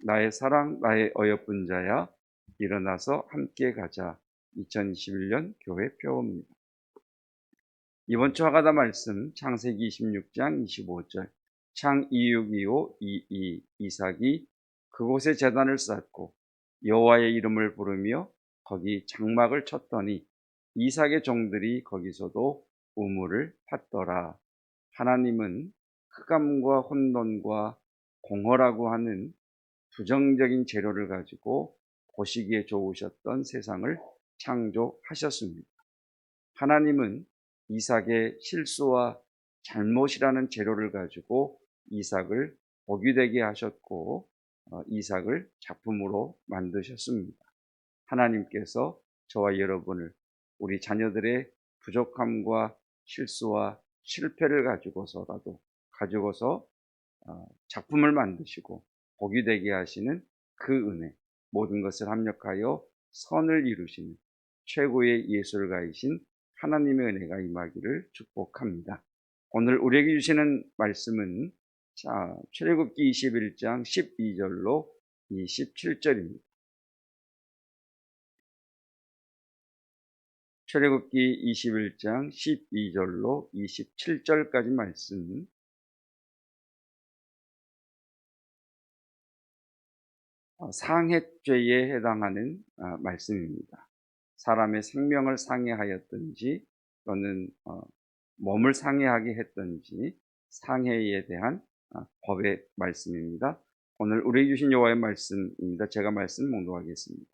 나의 사랑, 나의 어여쁜 자야, 일어나서 함께 가자. 2021년 교회 표어입니다. 이번 주 하가다 말씀 창세기 26장 25절. 창 262522 이삭이 그곳에 제단을 쌓고 여호와의 이름을 부르며 거기 장막을 쳤더니 이삭의 종들이 거기서도 우물을 팠더라. 하나님은 흑암과 혼돈과 공허라고 하는 부정적인 재료를 가지고 보시기에 좋으셨던 세상을 창조하셨습니다. 하나님은 이삭의 실수와 잘못이라는 재료를 가지고 이삭을 복이 되게 하셨고 이삭을 작품으로 만드셨습니다. 하나님께서 저와 여러분을 우리 자녀들의 부족함과 실수와 실패를 가지고서 작품을 만드시고 복이 되게 하시는 그 은혜, 모든 것을 합력하여 선을 이루시는 최고의 예술가이신 하나님의 은혜가 임하기를 축복합니다. 오늘 우리에게 주시는 말씀은 출애굽기 21장 12절로 27절입니다. 출애굽기 21장 12절로 27절까지 말씀, 상해죄에 해당하는 말씀입니다. 사람의 생명을 상해하였든지 또는 몸을 상해하게 했든지 상해에 대한 법의 말씀입니다. 오늘 우리에게 주신 여호와의 말씀입니다. 제가 말씀 봉독하겠습니다.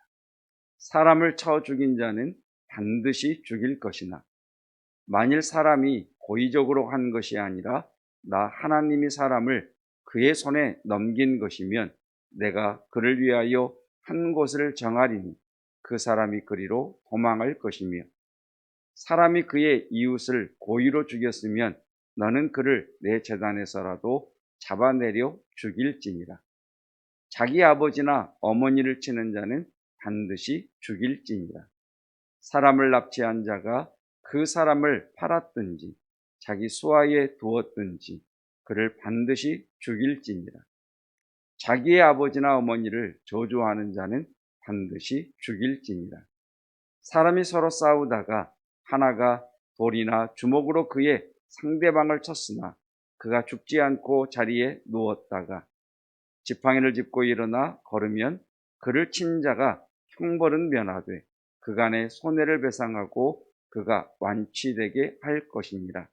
사람을 쳐 죽인 자는 반드시 죽일 것이나 만일 사람이 고의적으로 한 것이 아니라 나 하나님이 사람을 그의 손에 넘긴 것이면 내가 그를 위하여 한 곳을 정하리니 그 사람이 그리로 도망할 것이며 사람이 그의 이웃을 고의로 죽였으면 너는 그를 내 제단에서라도 잡아내려 죽일지니라. 자기 아버지나 어머니를 치는 자는 반드시 죽일지니라. 사람을 납치한 자가 그 사람을 팔았든지 자기 수하에 두었든지 그를 반드시 죽일지니라. 자기의 아버지나 어머니를 저주하는 자는 반드시 죽일지니라. 사람이 서로 싸우다가 하나가 돌이나 주먹으로 그의 상대방을 쳤으나 그가 죽지 않고 자리에 누웠다가 지팡이를 짚고 일어나 걸으면 그를 친 자가 형벌은 면하되 그간의 손해를 배상하고 그가 완치되게 할 것이니라.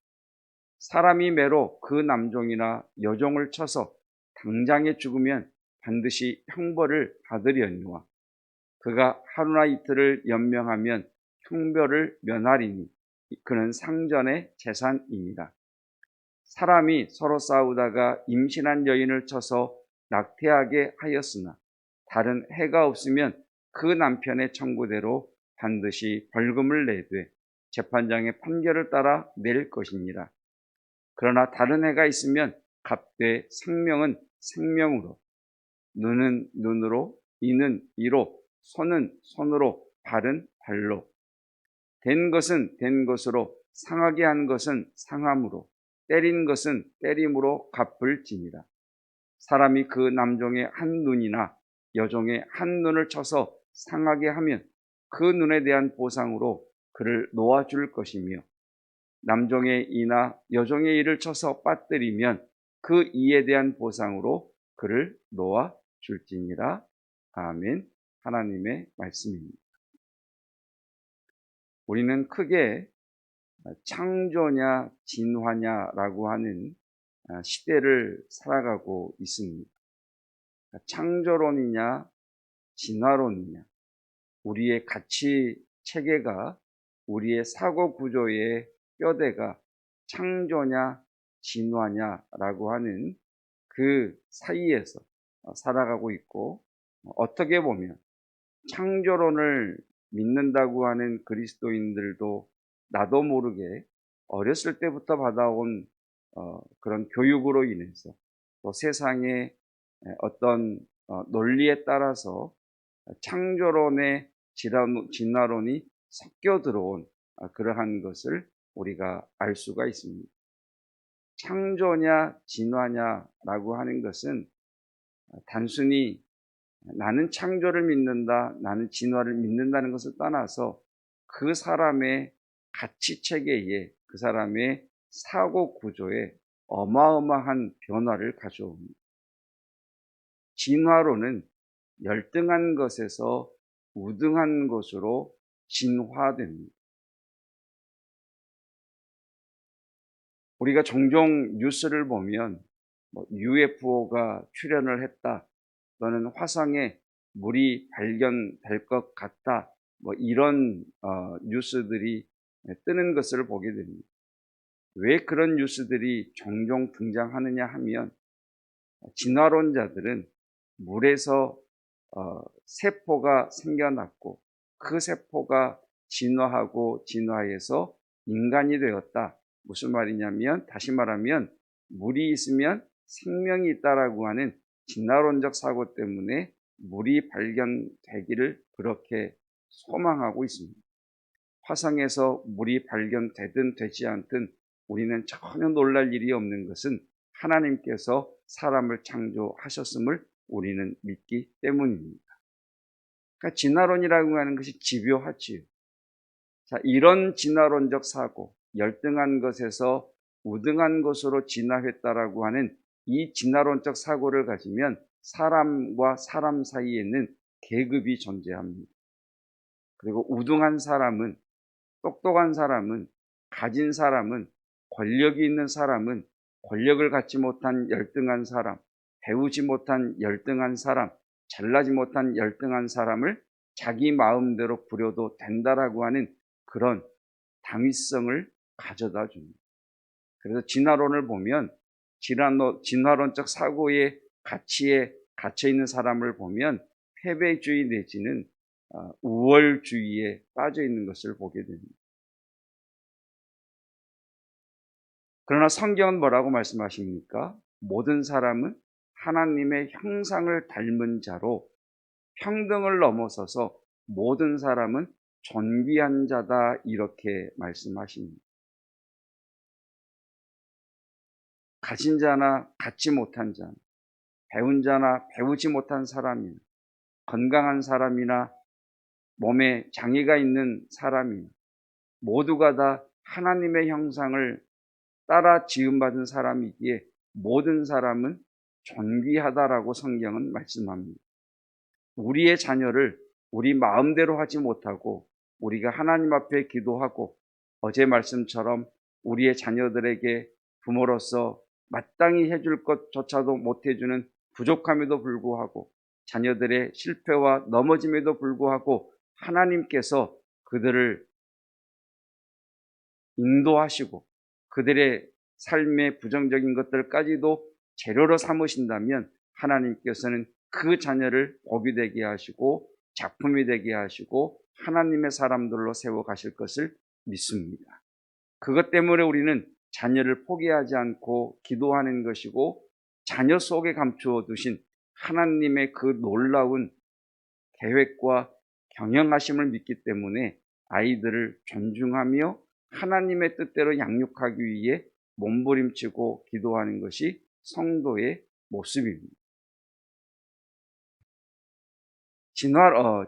사람이 매로 그 남종이나 여종을 쳐서 당장에 죽으면 반드시 형벌을 받으려니와 그가 하루나 이틀을 연명하면 형벌을 면하리니 그는 상전의 재산입니다. 사람이 서로 싸우다가 임신한 여인을 쳐서 낙태하게 하였으나 다른 해가 없으면 그 남편의 청구대로 반드시 벌금을 내되 재판장의 판결을 따라 낼 것이니라. 그러나 다른 해가 있으면 값되 생명은 생명으로, 눈은 눈으로, 이는 이로, 손은 손으로, 발은 발로, 된 것은 된 것으로, 상하게 한 것은 상함으로, 때린 것은 때림으로 갚을지니라. 사람이 그 남종의 한 눈이나 여종의 한 눈을 쳐서 상하게 하면 그 눈에 대한 보상으로 그를 놓아줄 것이며 남종의 이나 여종의 이를 쳐서 빠뜨리면 그 이에 대한 보상으로 그를 놓아줄지니라. 아멘. 하나님의 말씀입니다. 우리는 크게 창조냐 진화냐라고 하는 시대를 살아가고 있습니다. 창조론이냐 진화론이냐, 우리의 가치 체계가, 우리의 사고 구조의 뼈대가 창조냐 진화냐라고 하는 그 사이에서 살아가고 있고, 어떻게 보면 창조론을 믿는다고 하는 그리스도인들도 나도 모르게 어렸을 때부터 받아온 그런 교육으로 인해서 또 세상의 어떤 논리에 따라서 창조론의 진화론이 섞여 들어온 그러한 것을 우리가 알 수가 있습니다. 창조냐 진화냐라고 하는 것은 단순히 나는 창조를 믿는다, 나는 진화를 믿는다는 것을 떠나서 그 사람의 가치 체계에, 그 사람의 사고 구조에 어마어마한 변화를 가져옵니다. 진화론은 열등한 것에서 우등한 것으로 진화됩니다. 우리가 종종 뉴스를 보면 UFO가 출현을 했다, 또는 화성에 물이 발견될 것 같다, 이런 뉴스들이 뜨는 것을 보게 됩니다. 왜 그런 뉴스들이 종종 등장하느냐 하면, 진화론자들은 물에서 세포가 생겨났고 그 세포가 진화하고 진화해서 인간이 되었다. 무슨 말이냐면, 다시 말하면 물이 있으면 생명이 있다라고 하는 진화론적 사고 때문에 물이 발견되기를 그렇게 소망하고 있습니다. 화성에서 물이 발견되든 되지 않든 우리는 전혀 놀랄 일이 없는 것은 하나님께서 사람을 창조하셨음을 우리는 믿기 때문입니다. 그러니까 진화론이라고 하는 것이 집요하지요. 자, 이런 진화론적 사고, 열등한 것에서 우등한 것으로 진화했다라고 하는 이 진화론적 사고를 가지면 사람과 사람 사이에는 계급이 존재합니다. 그리고 우등한 사람은, 똑똑한 사람은, 가진 사람은, 권력이 있는 사람은 권력을 갖지 못한 열등한 사람, 배우지 못한 열등한 사람, 잘나지 못한 열등한 사람을 자기 마음대로 부려도 된다라고 하는 그런 당위성을 가져다 줍니다. 그래서 진화론을 보면, 진화론적 사고의 가치에 갇혀 있는 사람을 보면 패배주의 내지는 우월주의에 빠져 있는 것을 보게 됩니다. 그러나 성경은 뭐라고 말씀하십니까? 모든 사람은 하나님의 형상을 닮은 자로 평등을 넘어서서 모든 사람은 존귀한 자다, 이렇게 말씀하십니다. 가진 자나 갖지 못한 자, 배운 자나 배우지 못한 사람이나 건강한 사람이나 몸에 장애가 있는 사람이나 모두가 다 하나님의 형상을 따라 지음받은 사람이기에 모든 사람은 존귀하다라고 성경은 말씀합니다. 우리의 자녀를 우리 마음대로 하지 못하고 우리가 하나님 앞에 기도하고 어제 말씀처럼 우리의 자녀들에게 부모로서 마땅히 해줄 것조차도 못해주는 부족함에도 불구하고, 자녀들의 실패와 넘어짐에도 불구하고 하나님께서 그들을 인도하시고 그들의 삶의 부정적인 것들까지도 재료로 삼으신다면 하나님께서는 그 자녀를 복이 되게 하시고 작품이 되게 하시고 하나님의 사람들로 세워 가실 것을 믿습니다. 그것 때문에 우리는 자녀를 포기하지 않고 기도하는 것이고, 자녀 속에 감추어 두신 하나님의 그 놀라운 계획과 경영하심을 믿기 때문에 아이들을 존중하며 하나님의 뜻대로 양육하기 위해 몸부림치고 기도하는 것이 성도의 모습입니다.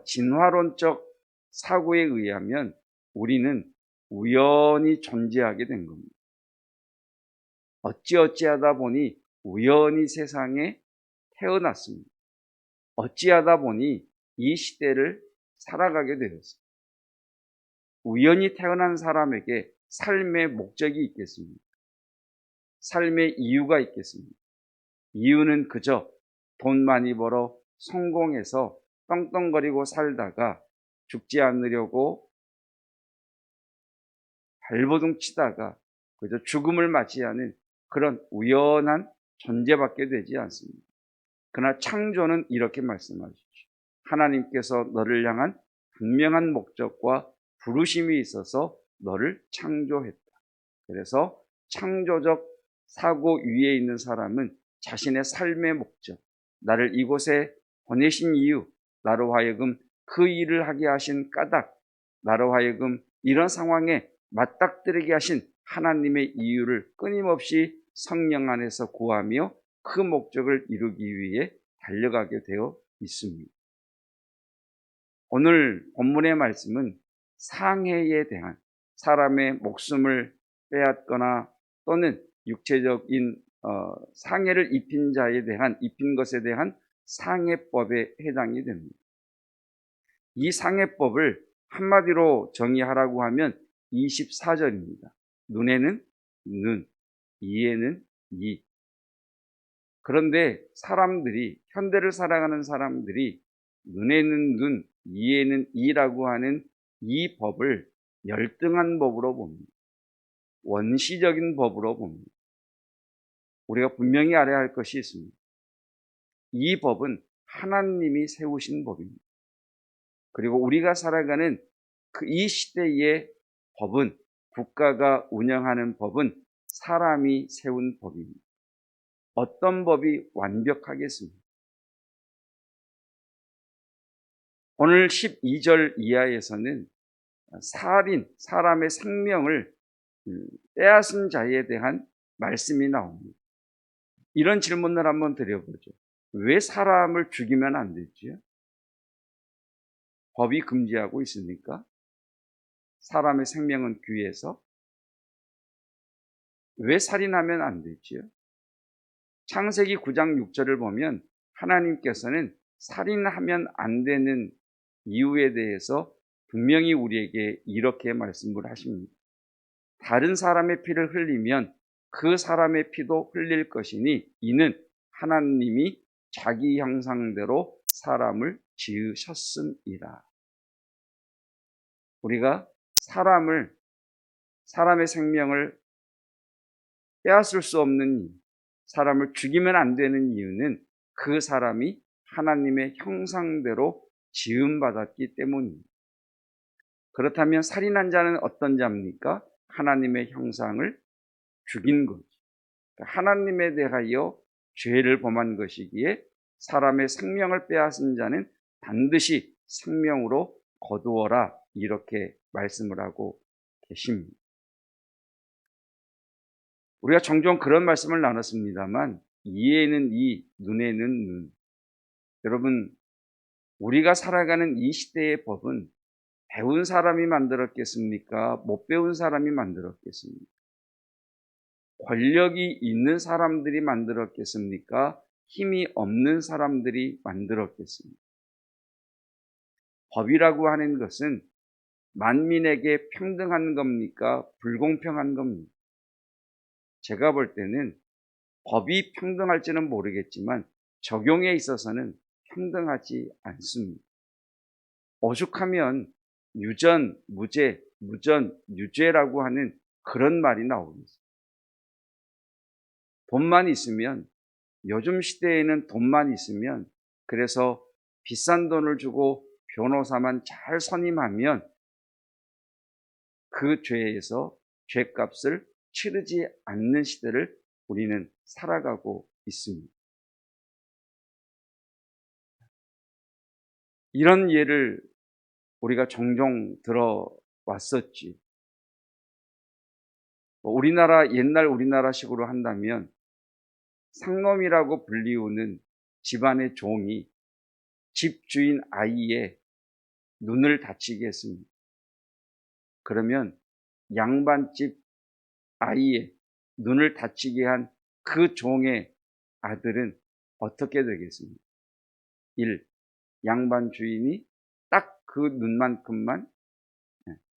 진화론적 사고에 의하면 우리는 우연히 존재하게 된 겁니다. 어찌하다 보니 우연히 세상에 태어났습니다. 어찌하다 보니 이 시대를 살아가게 되었습니다. 우연히 태어난 사람에게 삶의 목적이 있겠습니까? 삶의 이유가 있겠습니까? 이유는 그저 돈 많이 벌어 성공해서 떵떵거리고 살다가 죽지 않으려고 발버둥 치다가 그저 죽음을 맞이하는 그런 우연한 존재밖에 되지 않습니다. 그러나 창조는 이렇게 말씀하시죠. 하나님께서 너를 향한 분명한 목적과 부르심이 있어서 너를 창조했다. 그래서 창조적 사고 위에 있는 사람은 자신의 삶의 목적, 나를 이곳에 보내신 이유, 나로 하여금 그 일을 하게 하신 까닭, 나로 하여금 이런 상황에 맞닥뜨리게 하신 하나님의 이유를 끊임없이 성령 안에서 구하며 그 목적을 이루기 위해 달려가게 되어 있습니다. 오늘 본문의 말씀은 상해에 대한 사람의 목숨을 빼앗거나 또는 육체적인 상해를 입힌 자에 대한 입힌 것에 대한 상해법에 해당이 됩니다. 이 상해법을 한마디로 정의하라고 하면 24절입니다. 눈에는 눈, 이에는 이. 그런데 사람들이, 현대를 살아가는 사람들이 눈에는 눈, 이에는 이라고 하는 이 법을 열등한 법으로 봅니다. 원시적인 법으로 봅니다. 우리가 분명히 알아야 할 것이 있습니다. 이 법은 하나님이 세우신 법입니다. 그리고 우리가 살아가는 이 시대의 법은, 국가가 운영하는 법은 사람이 세운 법입니다. 어떤 법이 완벽하겠습니까? 오늘 12절 이하에서는 살인, 사람의 생명을 빼앗은 자에 대한 말씀이 나옵니다. 이런 질문을 한번 드려보죠. 왜 사람을 죽이면 안 되지요? 법이 금지하고 있습니까? 사람의 생명은 귀해서? 왜 살인하면 안 되지요? 창세기 9장 6절을 보면 하나님께서는 살인하면 안 되는 이유에 대해서 분명히 우리에게 이렇게 말씀을 하십니다. 다른 사람의 피를 흘리면 그 사람의 피도 흘릴 것이니 이는 하나님이 자기 형상대로 사람을 지으셨음이라. 우리가 사람의 생명을 빼앗을 수 없는 이유, 사람을 죽이면 안 되는 이유는 그 사람이 하나님의 형상대로 지음받았기 때문입니다. 그렇다면 살인한 자는 어떤 자입니까? 하나님의 형상을 죽인 거죠. 하나님에 대하여 죄를 범한 것이기에 사람의 생명을 빼앗은 자는 반드시 생명으로 거두어라, 이렇게 말씀을 하고 계십니다. 우리가 종종 그런 말씀을 나눴습니다만 이에는 이, 눈에는 눈. 여러분, 우리가 살아가는 이 시대의 법은 배운 사람이 만들었겠습니까? 못 배운 사람이 만들었겠습니까? 권력이 있는 사람들이 만들었겠습니까? 힘이 없는 사람들이 만들었겠습니까? 법이라고 하는 것은 만민에게 평등한 겁니까? 불공평한 겁니까? 제가 볼 때는 법이 평등할지는 모르겠지만 적용에 있어서는 평등하지 않습니다. 오죽하면 유전, 무죄, 무전, 유죄라고 하는 그런 말이 나오겠습니다. 돈만 있으면, 요즘 시대에는 돈만 있으면, 그래서 비싼 돈을 주고 변호사만 잘 선임하면 그 죄에서 죄값을 치르지 않는 시대를 우리는 살아가고 있습니다. 이런 예를 우리가 종종 들어왔었지. 우리나라, 옛날 우리나라식으로 한다면 상놈이라고 불리우는 집안의 종이 집주인 아이의 눈을 다치게 했습니다. 그러면 양반집 아이의 눈을 다치게 한 그 종의 아들은 어떻게 되겠습니까? 1. 양반 주인이 딱 그 눈만큼만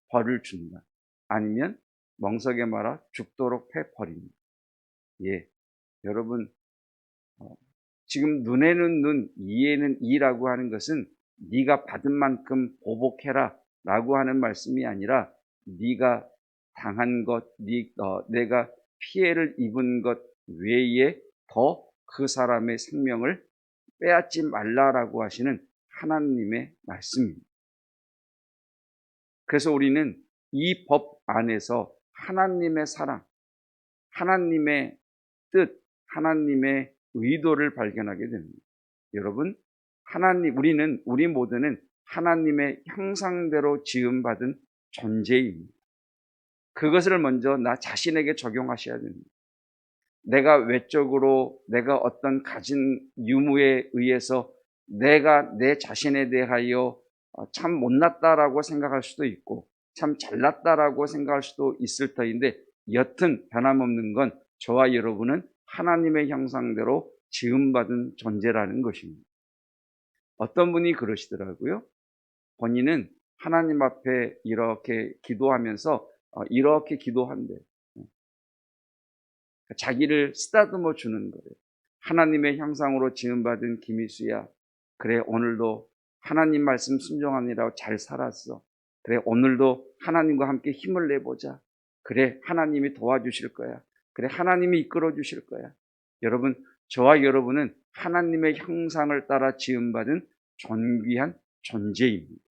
벌을 준다. 아니면 멍석에 말아 죽도록 패버립니다. 예, 여러분, 지금 눈에는 눈, 이에는 이라고 하는 것은 네가 받은 만큼 보복해라 라고 하는 말씀이 아니라 네가 당한 것, 내가 피해를 입은 것 외에 더 그 사람의 생명을 빼앗지 말라라고 하시는 하나님의 말씀입니다. 그래서 우리는 이 법 안에서 하나님의 사랑, 하나님의 뜻, 하나님의 의도를 발견하게 됩니다. 여러분, 우리 모두는 하나님의 형상대로 지음받은 존재입니다. 그것을 먼저 나 자신에게 적용하셔야 됩니다. 내가 외적으로, 내가 어떤 가진 유무에 의해서 내가 내 자신에 대하여 참 못났다라고 생각할 수도 있고 참 잘났다라고 생각할 수도 있을 터인데 여튼 변함없는 건 저와 여러분은 하나님의 형상대로 지음받은 존재라는 것입니다. 어떤 분이 그러시더라고요. 본인은 하나님 앞에 이렇게 기도하면서 이렇게 기도한대. 자기를 쓰다듬어 주는 거예요. 하나님의 형상으로 지음받은 김희수야. 그래 오늘도 하나님 말씀 순종하느라고 잘 살았어. 그래 오늘도 하나님과 함께 힘을 내보자. 그래 하나님이 도와주실 거야. 그래 하나님이 이끌어 주실 거야. 여러분 저와 여러분은 하나님의 형상을 따라 지음받은 존귀한 존재입니다.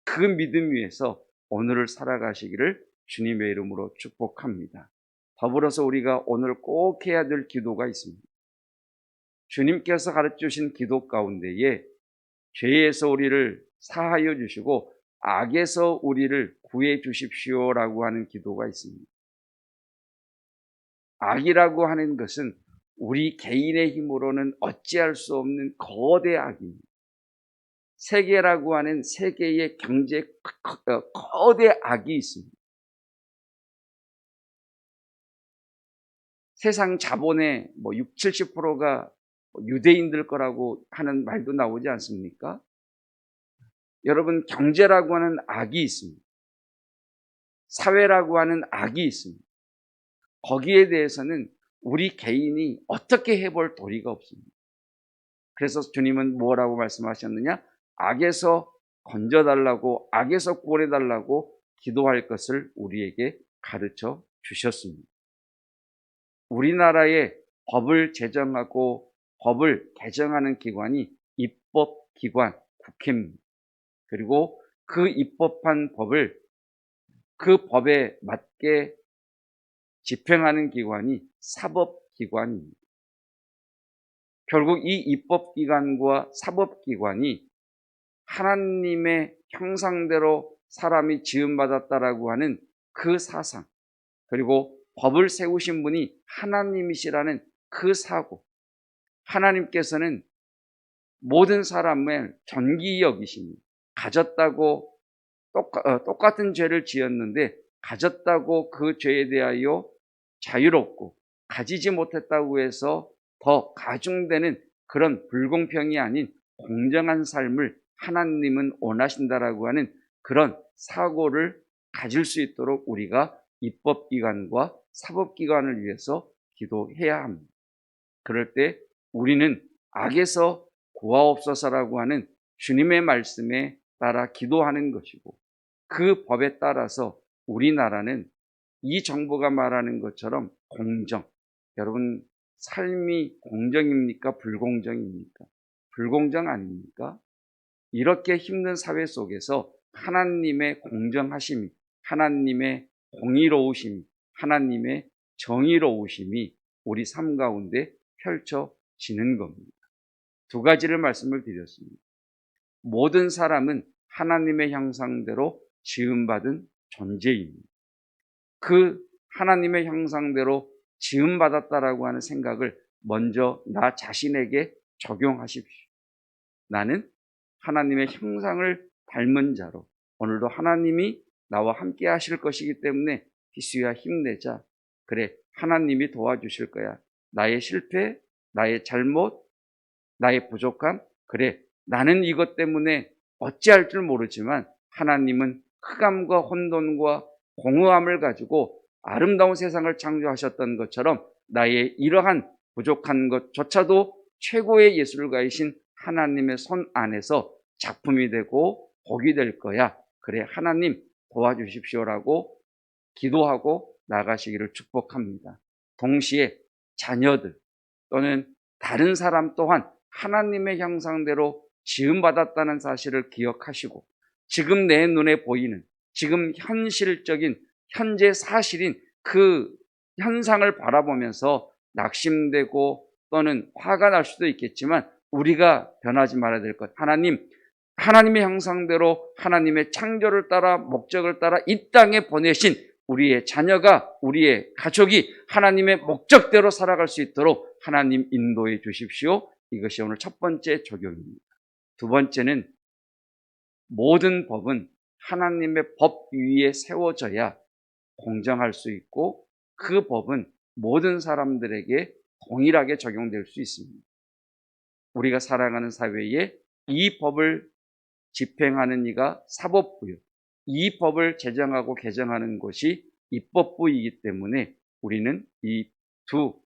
그 믿음 위에서 오늘을 살아가시기를 주님의 이름으로 축복합니다. 더불어서 우리가 오늘 꼭 해야 될 기도가 있습니다. 주님께서 가르쳐주신 기도 가운데에 죄에서 우리를 사하여 주시고 악에서 우리를 구해 주십시오라고 하는 기도가 있습니다. 악이라고 하는 것은 우리 개인의 힘으로는 어찌할 수 없는 거대 악입니다. 세계라고 하는 세계의 경제 거대 악이 있습니다. 세상 자본의 60, 70%가 유대인들 거라고 하는 말도 나오지 않습니까? 여러분 경제라고 하는 악이 있습니다. 사회라고 하는 악이 있습니다. 거기에 대해서는 우리 개인이 어떻게 해볼 도리가 없습니다. 그래서 주님은 뭐라고 말씀하셨느냐? 악에서 건져달라고 악에서 구원해달라고 기도할 것을 우리에게 가르쳐 주셨습니다. 우리나라의 법을 제정하고 법을 개정하는 기관이 입법기관 국회입니다. 그리고 그 입법한 법을 그 법에 맞게 집행하는 기관이 사법기관입니다. 결국 이 입법기관과 사법기관이 하나님의 형상대로 사람이 지음받았다라고 하는 그 사상, 그리고 법을 세우신 분이 하나님이시라는 그 사고, 하나님께서는 모든 사람을 존귀히 여기십니다. 가졌다고 똑같은 죄를 지었는데 가졌다고 그 죄에 대하여 자유롭고 가지지 못했다고 해서 더 가중되는 그런 불공평이 아닌 공정한 삶을 하나님은 원하신다라고 하는 그런 사고를 가질 수 있도록 우리가 입법기관과 사법기관을 위해서 기도해야 합니다. 그럴 때 우리는 악에서 구하옵소서라고 하는 주님의 말씀에 따라 기도하는 것이고 그 법에 따라서 우리나라는 이 정부가 말하는 것처럼 공정, 여러분 삶이 공정입니까? 불공정입니까? 불공정 아닙니까? 이렇게 힘든 사회 속에서 하나님의 공정하심이, 하나님의 공의로우심이, 하나님의 정의로우심이 우리 삶 가운데 펼쳐지는 겁니다. 두 가지를 말씀을 드렸습니다. 모든 사람은 하나님의 형상대로 지음받은 존재입니다. 그 하나님의 형상대로 지음받았다라고 하는 생각을 먼저 나 자신에게 적용하십시오. 나는 하나님의 형상을 닮은 자로 오늘도 하나님이 나와 함께 하실 것이기 때문에 희수야 힘내자. 그래 하나님이 도와주실 거야. 나의 실패, 나의 잘못, 나의 부족함, 그래 나는 이것 때문에 어찌할 줄 모르지만 하나님은 흑암과 혼돈과 공허함을 가지고 아름다운 세상을 창조하셨던 것처럼 나의 이러한 부족한 것조차도 최고의 예술가이신 하나님의 손 안에서 작품이 되고 복이 될 거야. 그래 하나님 도와주십시오라고 기도하고 나가시기를 축복합니다. 동시에 자녀들 또는 다른 사람 또한 하나님의 형상대로 지음받았다는 사실을 기억하시고 지금 내 눈에 보이는 지금 현실적인 현재 사실인 그 현상을 바라보면서 낙심되고 또는 화가 날 수도 있겠지만 우리가 변하지 말아야 될 것, 하나님의 형상대로 하나님의 창조를 따라 목적을 따라 이 땅에 보내신 우리의 자녀가, 우리의 가족이 하나님의 목적대로 살아갈 수 있도록 하나님 인도해 주십시오. 이것이 오늘 첫 번째 적용입니다. 두 번째는 모든 법은 하나님의 법 위에 세워져야 공정할 수 있고 그 법은 모든 사람들에게 동일하게 적용될 수 있습니다. 우리가 살아가는 사회에 이 법을 집행하는 이가 사법부요, 이 법을 제정하고 개정하는 것이 입법부이기 때문에 우리는 이 두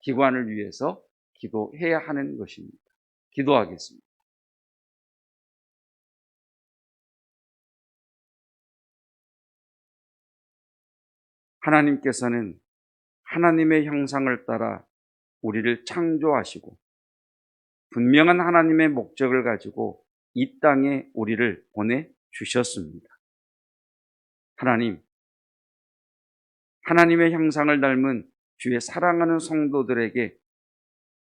기관을 위해서 기도해야 하는 것입니다. 기도하겠습니다. 하나님께서는 하나님의 형상을 따라 우리를 창조하시고 분명한 하나님의 목적을 가지고 이 땅에 우리를 보내주셨습니다. 하나님의 형상을 닮은 주의 사랑하는 성도들에게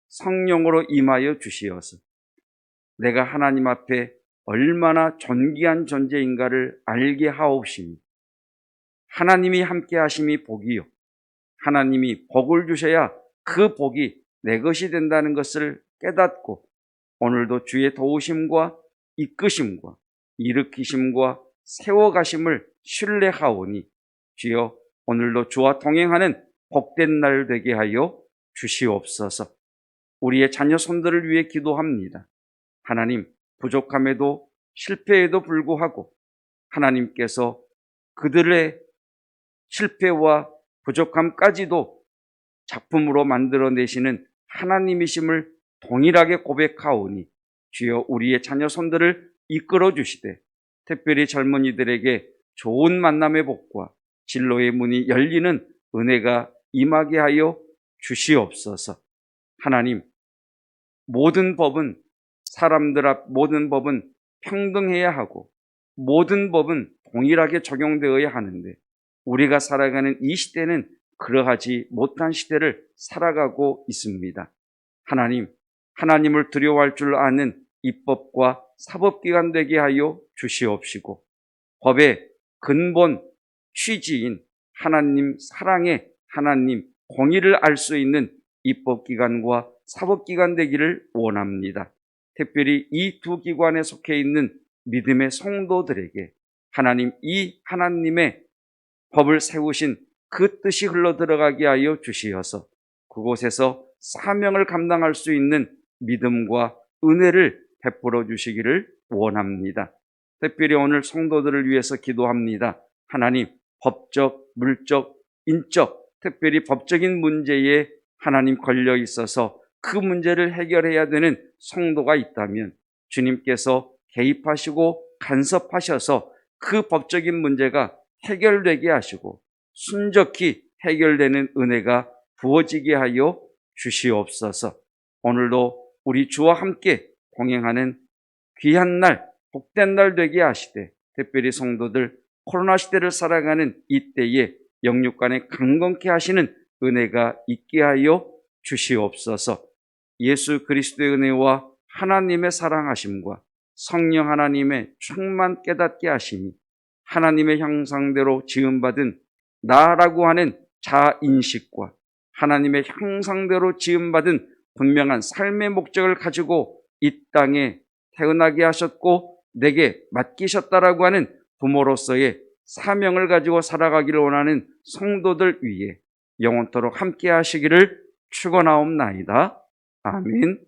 성령으로 임하여 주시어서 내가 하나님 앞에 얼마나 존귀한 존재인가를 알게 하옵시니 하나님이 함께 하심이 복이요 하나님이 복을 주셔야 그 복이 내 것이 된다는 것을 깨닫고 오늘도 주의 도우심과 이끄심과 일으키심과 세워가심을 신뢰하오니 주여 오늘도 주와 동행하는 복된 날 되게 하여 주시옵소서. 우리의 자녀 손들을 위해 기도합니다. 하나님, 부족함에도 실패에도 불구하고 하나님께서 그들의 실패와 부족함까지도 작품으로 만들어내시는 하나님이심을 동일하게 고백하오니 주여 우리의 자녀 손들을 이끌어 주시되 특별히 젊은이들에게 좋은 만남의 복과 진로의 문이 열리는 은혜가 임하게 하여 주시옵소서. 하나님, 모든 법은 모든 법은 평등해야 하고 모든 법은 동일하게 적용되어야 하는데 우리가 살아가는 이 시대는 그러하지 못한 시대를 살아가고 있습니다. 하나님을 두려워할 줄 아는 입법과 사법기관 되게 하여 주시옵시고 법의 근본 취지인 하나님 사랑의 하나님 공의를 알 수 있는 입법기관과 사법기관 되기를 원합니다. 특별히 이 두 기관에 속해 있는 믿음의 성도들에게 이 하나님의 법을 세우신 그 뜻이 흘러 들어가게 하여 주시어서 그곳에서 사명을 감당할 수 있는 믿음과 은혜를 베풀어 주시기를 원합니다. 특별히 오늘 성도들을 위해서 기도합니다. 하나님, 법적, 물적, 인적, 특별히 법적인 문제에 하나님 걸려 있어서 그 문제를 해결해야 되는 성도가 있다면 주님께서 개입하시고 간섭하셔서 그 법적인 문제가 해결되게 하시고 순적히 해결되는 은혜가 부어지게 하여 주시옵소서. 오늘도 우리 주와 함께 동행하는 귀한 날, 복된 날 되게 하시되 특별히 성도들 코로나 시대를 살아가는 이때에 영육간에 강건케 하시는 은혜가 있게 하여 주시옵소서. 예수 그리스도의 은혜와 하나님의 사랑하심과 성령 하나님의 충만 깨닫게 하시니 하나님의 형상대로 지음받은 나라고 하는 자인식과 하나님의 형상대로 지음받은 분명한 삶의 목적을 가지고 이 땅에 태어나게 하셨고 내게 맡기셨다라고 하는 부모로서의 사명을 가지고 살아가기를 원하는 성도들 위해 영원토록 함께 하시기를 축원하옵나이다. 아멘.